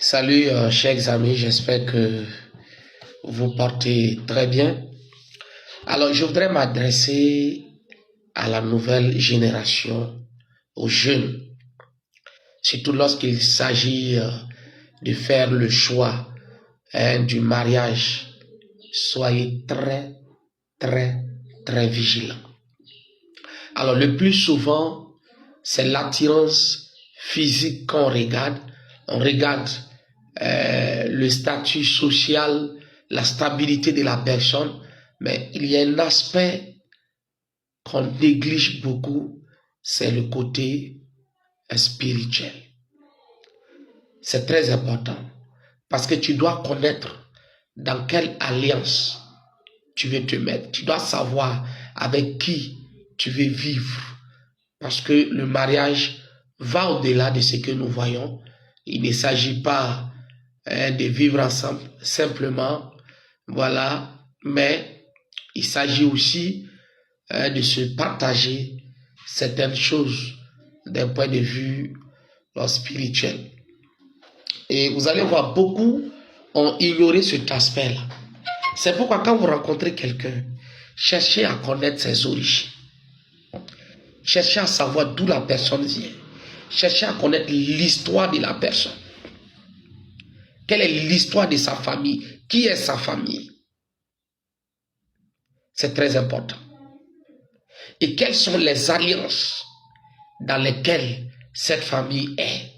Salut, chers amis, j'espère que vous portez très bien. Alors, je voudrais m'adresser à la nouvelle génération, aux jeunes, surtout lorsqu'il s'agit de faire le choix du mariage. Soyez très, très, très vigilants. Alors, le plus souvent, c'est l'attirance physique qu'on regarde. On regarde le statut social, la stabilité de la personne, mais il y a un aspect qu'on néglige beaucoup, c'est le côté spirituel. C'est très important parce que tu dois connaître dans quelle alliance tu veux te mettre. Tu dois savoir avec qui tu veux vivre parce que le mariage va au-delà de ce que nous voyons. Il ne s'agit pas de vivre ensemble simplement, voilà, mais il s'agit aussi de se partager certaines choses d'un point de vue spirituel. Et vous allez voir, beaucoup ont ignoré cet aspect-là. C'est pourquoi quand vous rencontrez quelqu'un, cherchez à connaître ses origines. Cherchez à savoir d'où la personne vient. Cherchez à connaître l'histoire de la personne. Quelle est l'histoire de sa famille? Qui est sa famille? C'est très important. Et quelles sont les alliances dans lesquelles cette famille est?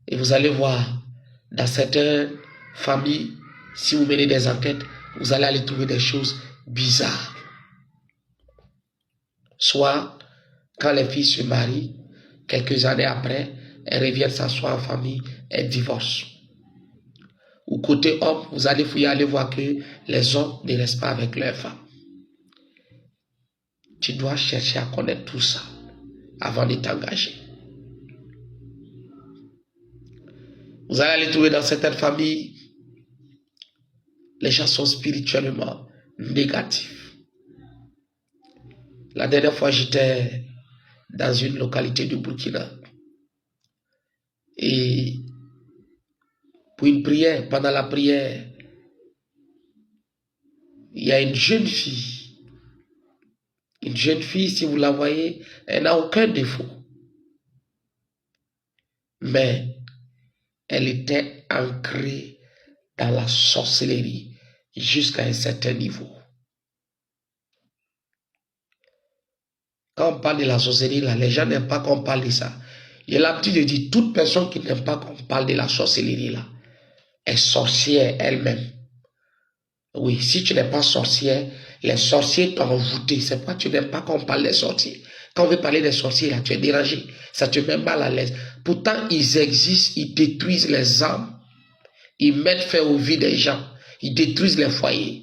Et vous allez voir, dans certaines familles, si vous menez des enquêtes, vous allez aller trouver des choses bizarres. Soit, quand les filles se marient, quelques années après, elles reviennent s'asseoir en famille, elles divorcent. Ou côté homme, vous allez fouiller, aller voir que les hommes ne restent pas avec leurs femmes. Tu dois chercher à connaître tout ça avant de t'engager. Vous allez aller trouver dans certaines familles, les gens sont spirituellement négatifs. La dernière fois, j'étais dans une localité du Burkina. Et pour une prière, pendant la prière, il y a une jeune fille. Une jeune fille, si vous la voyez, elle n'a aucun défaut. Mais elle était ancrée dans la sorcellerie jusqu'à un certain niveau. Quand on parle de la sorcellerie, là, les gens n'aiment pas qu'on parle de ça. J'ai l'habitude de dire, toute personne qui n'aime pas qu'on parle de la sorcellerie, là, est sorcière elle-même. Oui, si tu n'es pas sorcière, les sorciers t'ont envoûté. C'est pourquoi tu n'aimes pas qu'on parle des sorciers. Quand on veut parler des sorciers, là, tu es dérangé. Ça te met mal à l'aise. Pourtant, ils existent, ils détruisent les âmes. Ils mettent fin aux vies des gens. Ils détruisent les foyers.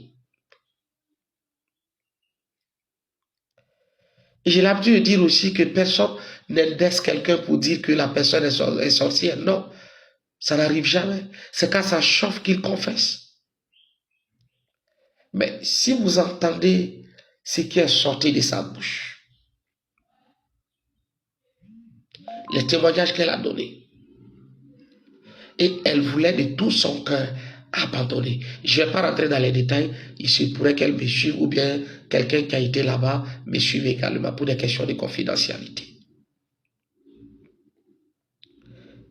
Et j'ai l'habitude de dire aussi que personne n'indexe quelqu'un pour dire que la personne est sorcière. Non, ça n'arrive jamais. C'est quand ça chauffe qu'il confesse. Mais si vous entendez ce qui est sorti de sa bouche, les témoignages qu'elle a donnés, et elle voulait de tout son cœur abandonner. Je ne vais pas rentrer dans les détails, il se pourrait qu'elle me suive ou bien quelqu'un qui a été là-bas me suive également pour des questions de confidentialité.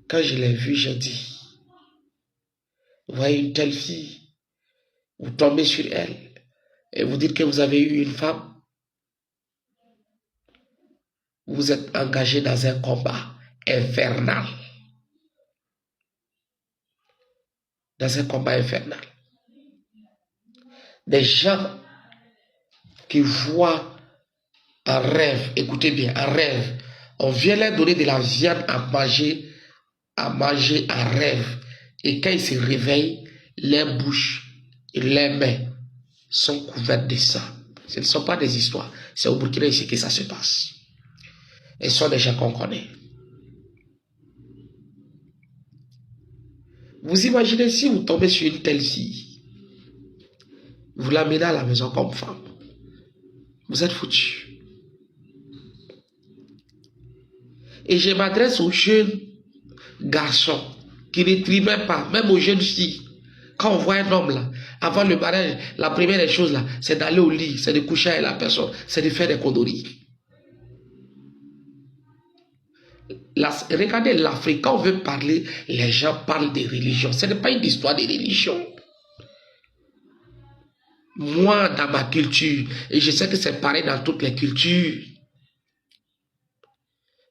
Quand je l'ai vue, j'ai dit, vous voyez une telle fille, vous tombez sur elle et vous dites que vous avez eu une femme, vous êtes engagé dans un combat infernal. Dans un combat infernal. Des gens qui voient en rêve, écoutez bien, en rêve, on vient leur donner de la viande à manger en rêve. Et quand ils se réveillent, leurs bouches et leurs mains sont couvertes de sang. Ce ne sont pas des histoires. C'est au Burkina ici que ça se passe. Et ce sont des gens qu'on connaît. Vous imaginez si vous tombez sur une telle fille, vous l'amenez à la maison comme femme, vous êtes foutu. Et je m'adresse aux jeunes garçons qui ne trimaient pas, même aux jeunes filles. Quand on voit un homme là, avant le mariage, la première des choses là, c'est d'aller au lit, c'est de coucher avec la personne, c'est de faire des conneries. Regardez l'Afrique, quand on veut parler, les gens parlent de religion. Ce n'est pas une histoire de religion. Moi, dans ma culture, et je sais que c'est pareil dans toutes les cultures,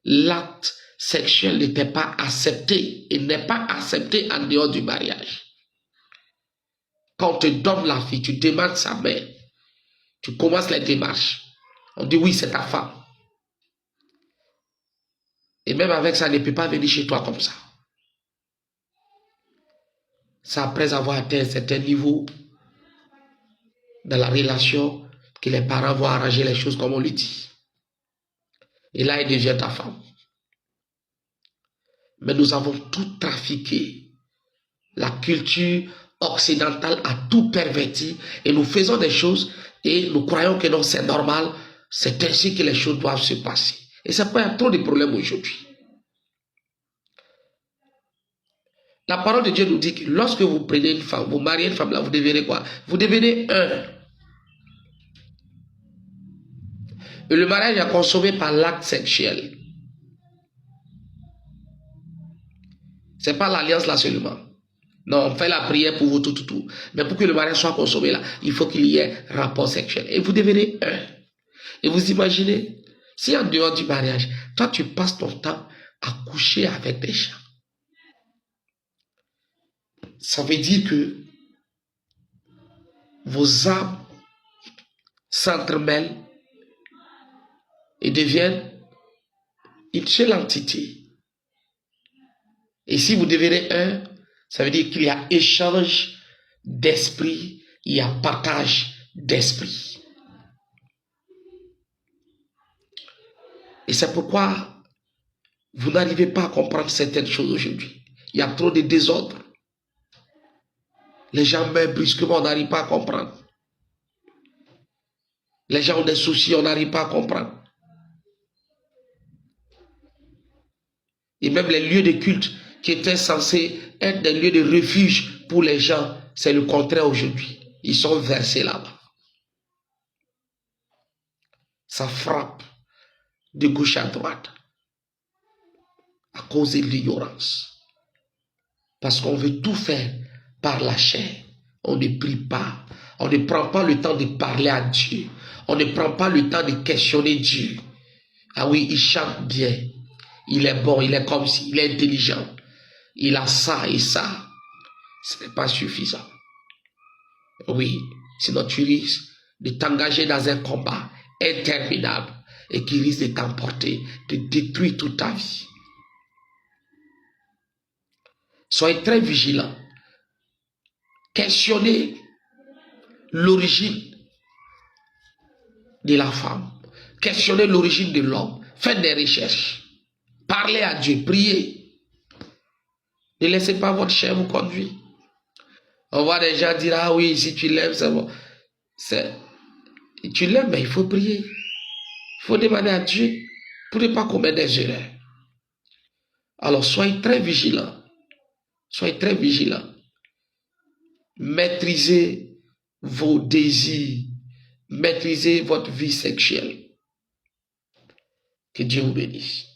l'acte sexuel n'était pas accepté et n'est pas accepté en dehors du mariage. Quand on te donne la fille, tu demandes sa mère, tu commences les démarches. On dit oui, c'est ta femme. Et même avec ça, elle ne peut pas venir chez toi comme ça. C'est après avoir atteint un certain niveau dans la relation que les parents vont arranger les choses comme on lui dit. Et là, elle devient ta femme. Mais nous avons tout trafiqué. La culture occidentale a tout perverti et nous faisons des choses et nous croyons que non, c'est normal. C'est ainsi que les choses doivent se passer. Et ça peut être trop de problèmes aujourd'hui. La parole de Dieu nous dit que lorsque vous prenez une femme, vous mariez une femme, là, vous devenez quoi? Vous devenez un. Et le mariage est consommé par l'acte sexuel. Ce n'est pas l'alliance là seulement. Non, on fait la prière pour vous, tout. Mais pour que le mariage soit consommé là, il faut qu'il y ait rapport sexuel. Et vous devenez un. Et vous imaginez, si en dehors du mariage, toi tu passes ton temps à coucher avec des gens, ça veut dire que vos âmes s'entremêlent et deviennent une seule entité. Et si vous devenez un, ça veut dire qu'il y a échange d'esprit, il y a partage d'esprit. Et c'est pourquoi vous n'arrivez pas à comprendre certaines choses aujourd'hui. Il y a trop de désordre. Les gens meurent brusquement, on n'arrive pas à comprendre. Les gens ont des soucis, on n'arrive pas à comprendre. Et même les lieux de culte qui étaient censés être des lieux de refuge pour les gens, c'est le contraire aujourd'hui. Ils sont versés là-bas. Ça frappe de gauche à droite à cause de l'ignorance. Parce qu'on veut tout faire par la chair. On ne prie pas. On ne prend pas le temps de parler à Dieu. On ne prend pas le temps de questionner Dieu. Ah oui, il chante bien. Il est bon, il est comme si, il est intelligent. Il a ça et ça. Ce n'est pas suffisant. Oui, sinon tu risques de t'engager dans un combat interminable et qui risque de t'emporter, de détruire toute ta vie. Soyez très vigilants. Questionnez l'origine de la femme. Questionnez l'origine de l'homme. Faites des recherches. Parlez à Dieu. Priez. Ne laissez pas votre chair vous conduire. On voit des gens dire, ah oui, si tu l'aimes, c'est bon. Tu l'aimes, mais il faut prier. Il faut demander à Dieu pour ne pas commettre des erreurs. Alors, soyez très vigilants. Soyez très vigilants. Maîtrisez vos désirs. Maîtrisez votre vie sexuelle. Que Dieu vous bénisse.